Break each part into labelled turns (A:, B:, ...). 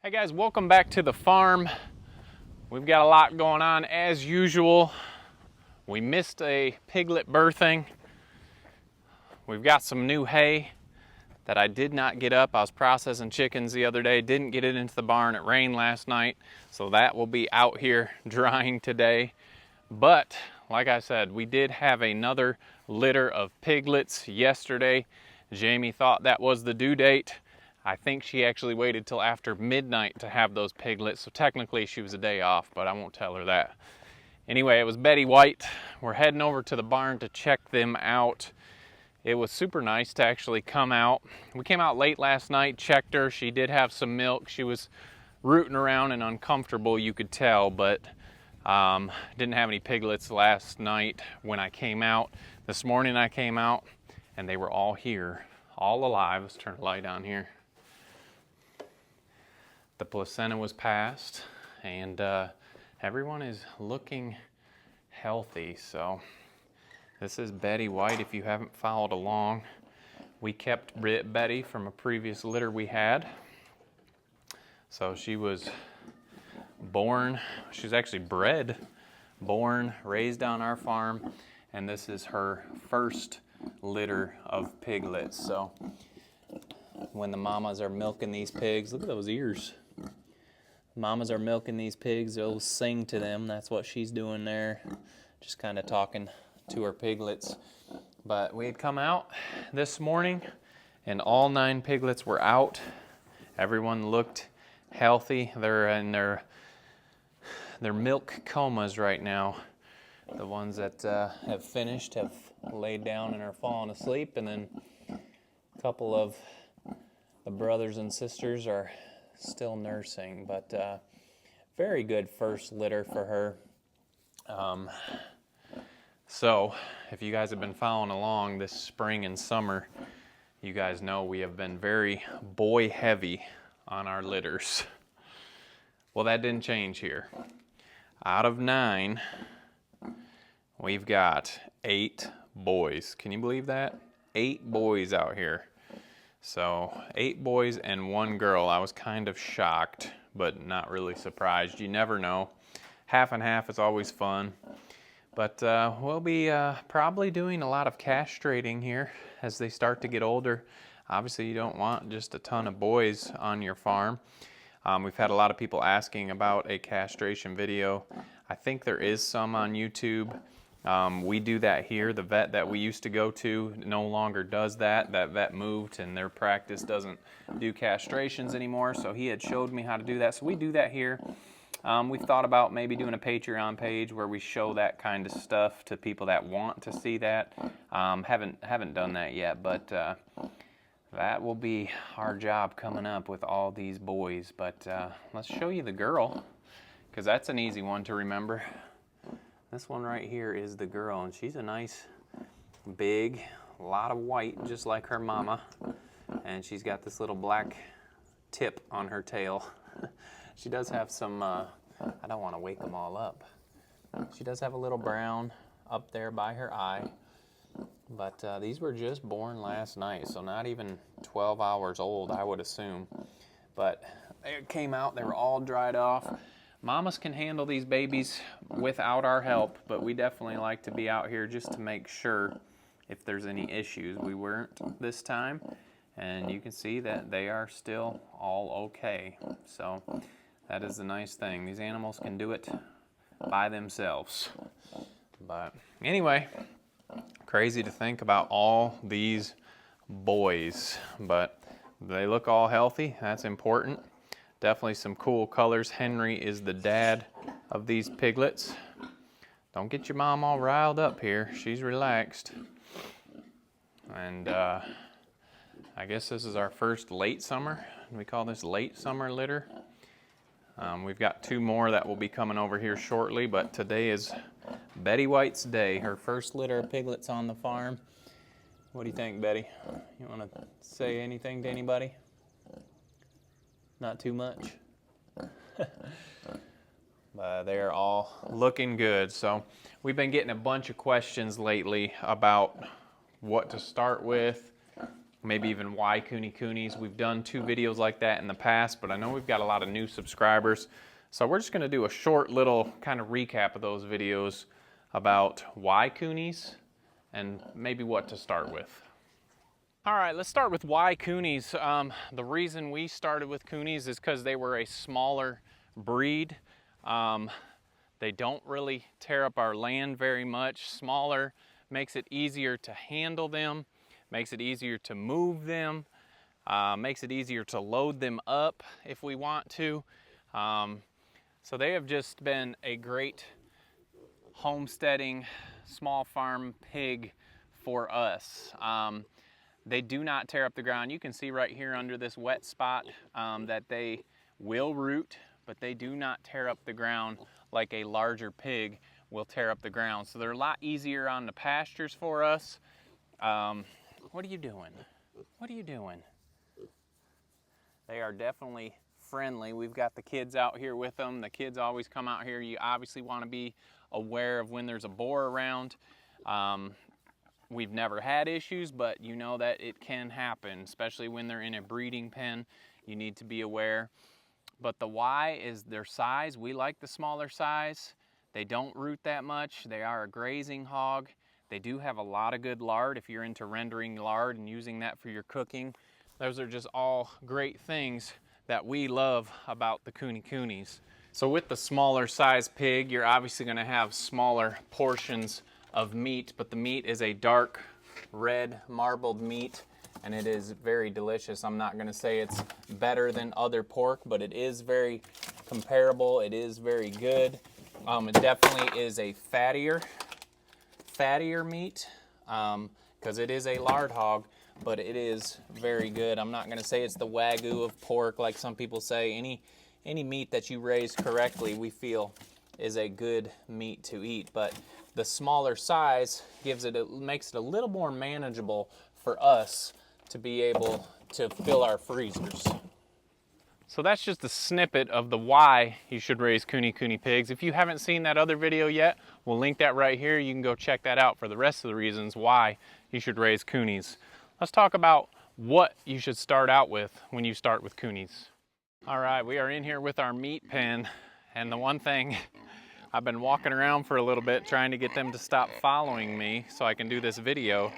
A: Hey guys, welcome back to the farm. We've got a lot going on as usual. We missed a piglet birthing. We've got some new hay that I did not get up. I was processing chickens the other day, didn't get it into the barn. It rained last night, so that will be out here drying today. But like I said, we did have another litter of piglets yesterday. Jamie thought that was the due date. I think she actually waited till after midnight to have those piglets, so technically she was a day off, but I won't tell her that. Anyway, it was Betty White. We're heading over to the barn to check them out. It was super nice to actually come out. We came out late last night, checked her. She did have some milk. She was rooting around and uncomfortable, you could tell, but didn't have any piglets last night when I came out. This morning I came out and they were all here, all alive. Let's turn the light on here. The placenta was passed and everyone is looking healthy. So this is Betty White if you haven't followed along. We kept Betty from a previous litter we had. So she was born, she's actually bred, born, raised on our farm, and this is her first litter of piglets. So when the mamas are milking these pigs, look at those ears. Mamas are milking these pigs, they'll sing to them. That's what she's doing there, just kind of talking to her piglets. But we had come out this morning and all 9 piglets were out. Everyone looked healthy. They're in their milk comas right now. The ones that have finished have laid down and are falling asleep, and then a couple of the brothers and sisters are still nursing, but very good first litter for her. So if you guys have been following along this spring and summer, you guys know we have been very boy heavy on our litters. Well, that didn't change here. Out of 9, we've got 8 boys. Can you believe that? 8 boys out here. So 8 boys and 1 girl. I was kind of shocked, but not really surprised. You never know. Half and half is always fun. But we'll be probably doing a lot of castrating here as they start to get older. Obviously, you don't want just a ton of boys on your farm. We've had a lot of people asking about a castration video. I think there is some on YouTube. We do that here. The vet that we used to go to no longer does that. That vet moved and their practice doesn't do castrations anymore, so he had showed me how to do that. So we do that here. We've thought about maybe doing a Patreon page where we show that kind of stuff to people that want to see that. Haven't done that yet, but that will be our job coming up with all these boys. But let's show you the girl, because that's an easy one to remember. This one right here is the girl, and she's a nice, big, lot of white, just like her mama. And she's got this little black tip on her tail. She does have some, I don't want to wake them all up. She does have a little brown up there by her eye. But these were just born last night, so not even 12 hours old, I would assume. But they came out, they were all dried off. Mamas can handle these babies without our help, but we definitely like to be out here just to make sure if there's any issues. We weren't this time, and you can see that they are still all okay. So that is the nice thing. These animals can do it by themselves. But anyway, crazy to think about all these boys, but they look all healthy. That's important. Definitely some cool colors. Henry is the dad of these piglets. Don't get your mom all riled up here. She's relaxed. And I guess this is our first late summer. We call this late summer litter. We've got 2 more that will be coming over here shortly, but today is Betty White's day, her first litter of piglets on the farm. What do you think, Betty? You want to say anything to anybody? Not too much. But they're all looking good. So we've been getting a bunch of questions lately about what to start with, maybe even why Kunekunes. We've done 2 videos like that in the past, but I know we've got a lot of new subscribers. So we're just gonna do a short little kind of recap of those videos about why Kunes and maybe what to start with. All right, let's start with why Kunes. The reason we started with Kunes is because they were a smaller breed. They don't really tear up our land very much. Smaller makes it easier to handle them, makes it easier to move them, makes it easier to load them up if we want to. So they have just been a great homesteading small farm pig for us. They do not tear up the ground. You can see right here under this wet spot that they will root, but they do not tear up the ground like a larger pig will tear up the ground. So they're a lot easier on the pastures for us. What are you doing? What are you doing? They are definitely friendly. We've got the kids out here with them. The kids always come out here. You obviously want to be aware of when there's a boar around. We've never had issues, but you know that it can happen, especially when they're in a breeding pen. You need to be aware. But the why is their size. We like the smaller size. They don't root that much. They are a grazing hog. They do have a lot of good lard if you're into rendering lard and using that for your cooking. Those are just all great things that we love about the Kunekunes. So with the smaller size pig, you're obviously going to have smaller portions of meat, but the meat is a dark red marbled meat, and it is very delicious. I'm not going to say it's better than other pork, but it is very comparable. It is very good. It definitely is a fattier meat because it is a lard hog, but it is very good. I'm not going to say it's the Wagyu of pork like some people say. Any meat that you raise correctly, we feel is a good meat to eat, but the smaller size makes it a little more manageable for us to be able to fill our freezers. So that's just a snippet of the why you should raise Kunekune pigs. If you haven't seen that other video yet, we'll link that right here. You can go check that out for the rest of the reasons why you should raise Kunes. Let's talk about what you should start out with when you start with Kunes. All right, we are in here with our meat pen, and the one thing, I've been walking around for a little bit trying to get them to stop following me so I can do this video,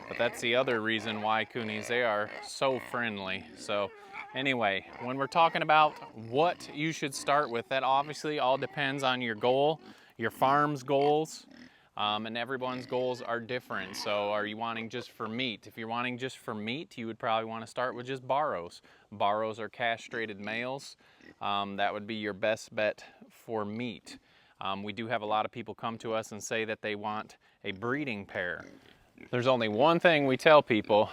A: but that's the other reason why Kunes, they are so friendly. So anyway, when we're talking about what you should start with, that obviously all depends on your goal, your farm's goals, and everyone's goals are different. So are you wanting just for meat? If you're wanting just for meat, you would probably want to start with just Barrows. Barrows are castrated males. That would be your best bet for meat. We do have a lot of people come to us and say that they want a breeding pair. There's only one thing we tell people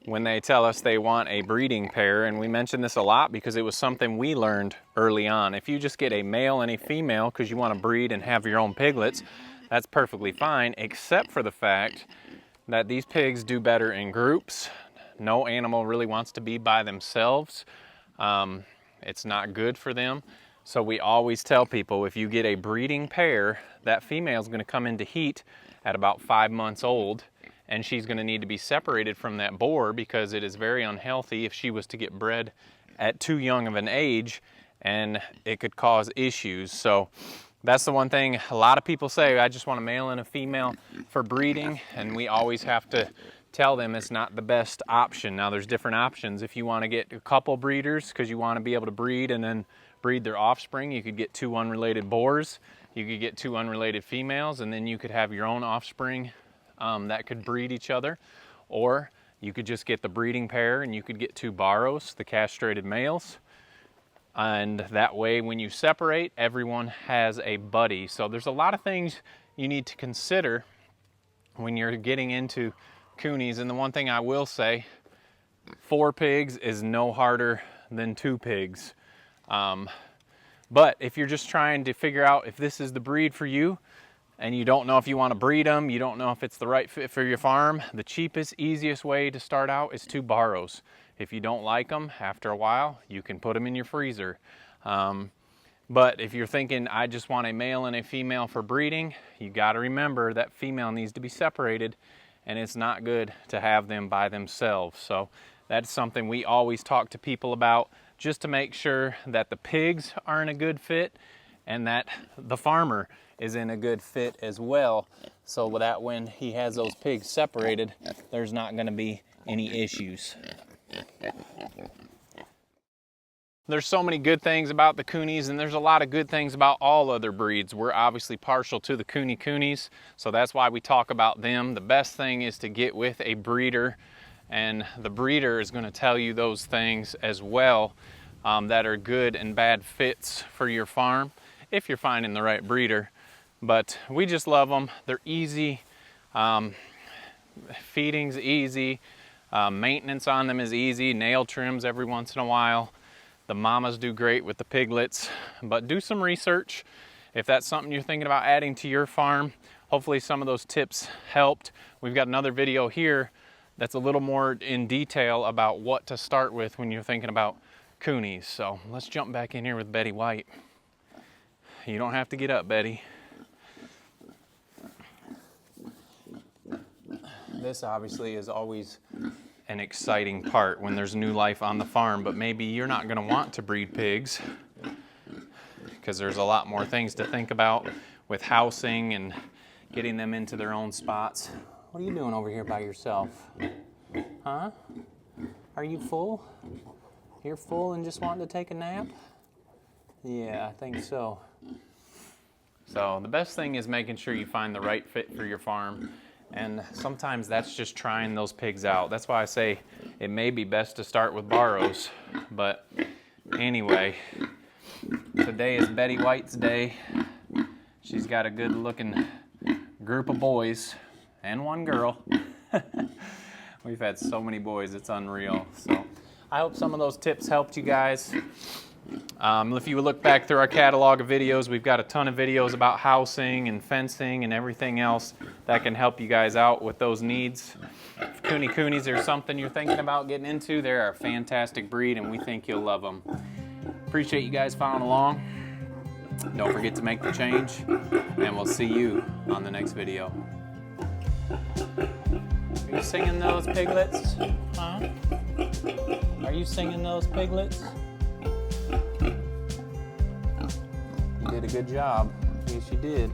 A: when they tell us they want a breeding pair, and we mention this a lot because it was something we learned early on. If you just get a male and a female because you want to breed and have your own piglets, that's perfectly fine, except for the fact that these pigs do better in groups. No animal really wants to be by themselves. It's not good for them. So we always tell people if you get a breeding pair, that female is going to come into heat at about 5 months old, and she's going to need to be separated from that boar because it is very unhealthy if she was to get bred at too young of an age, and it could cause issues. So that's the one thing a lot of people say, I just want a male and a female for breeding, and we always have to tell them it's not the best option. Now there's different options. If you want to get a couple breeders because you want to be able to breed and then breed their offspring, you could get 2 unrelated boars, you could get 2 unrelated females, and then you could have your own offspring that could breed each other. Or you could just get the breeding pair and you could get 2 Barrows, the castrated males, and that way when you separate, everyone has a buddy. So there's a lot of things you need to consider when you're getting into Kunes. And the one thing I will say, 4 pigs is no harder than 2 pigs. But if you're just trying to figure out if this is the breed for you and you don't know if you want to breed them, you don't know if it's the right fit for your farm, the cheapest, easiest way to start out is 2 Barrows. If you don't like them, after a while, you can put them in your freezer. But if you're thinking, I just want a male and a female for breeding, you got to remember that female needs to be separated and it's not good to have them by themselves. So that's something we always talk to people about, just to make sure that the pigs are in a good fit and that the farmer is in a good fit as well, so that when he has those pigs separated, there's not going to be any issues. There's so many good things about the Coonies, and there's a lot of good things about all other breeds. We're obviously partial to the Kunes, so that's why we talk about them. The best thing is to get with a breeder, and the breeder is going to tell you those things as well, that are good and bad fits for your farm, if you're finding the right breeder. But we just love them. They're easy. Feeding's easy. Maintenance on them is easy. Nail trims every once in a while. The mamas do great with the piglets, but do some research if that's something you're thinking about adding to your farm. Hopefully some of those tips helped. We've got another video here that's a little more in detail about what to start with when you're thinking about Coonies. So let's jump back in here with Betty White. You don't have to get up, Betty. This obviously is always an exciting part when there's new life on the farm, but maybe you're not going to want to breed pigs because there's a lot more things to think about with housing and getting them into their own spots. What are you doing over here by yourself? Huh? Are you full? You're full and just wanting to take a nap? Yeah, I think so. So the best thing is making sure you find the right fit for your farm. And sometimes that's just trying those pigs out. That's why I say it may be best to start with Barrows. But anyway, today is Betty White's day. She's got a good looking group of boys and one girl. We've had so many boys, it's unreal. So I hope some of those tips helped you guys. If you look back through our catalog of videos, we've got a ton of videos about housing and fencing and everything else that can help you guys out with those needs. If Coonies are something you're thinking about getting into, they're a fantastic breed and we think you'll love them. Appreciate you guys following along. Don't forget to make the change, and we'll see you on the next video. Are you singing those piglets? Huh? Are you singing those piglets? You did a good job. Yes, you did.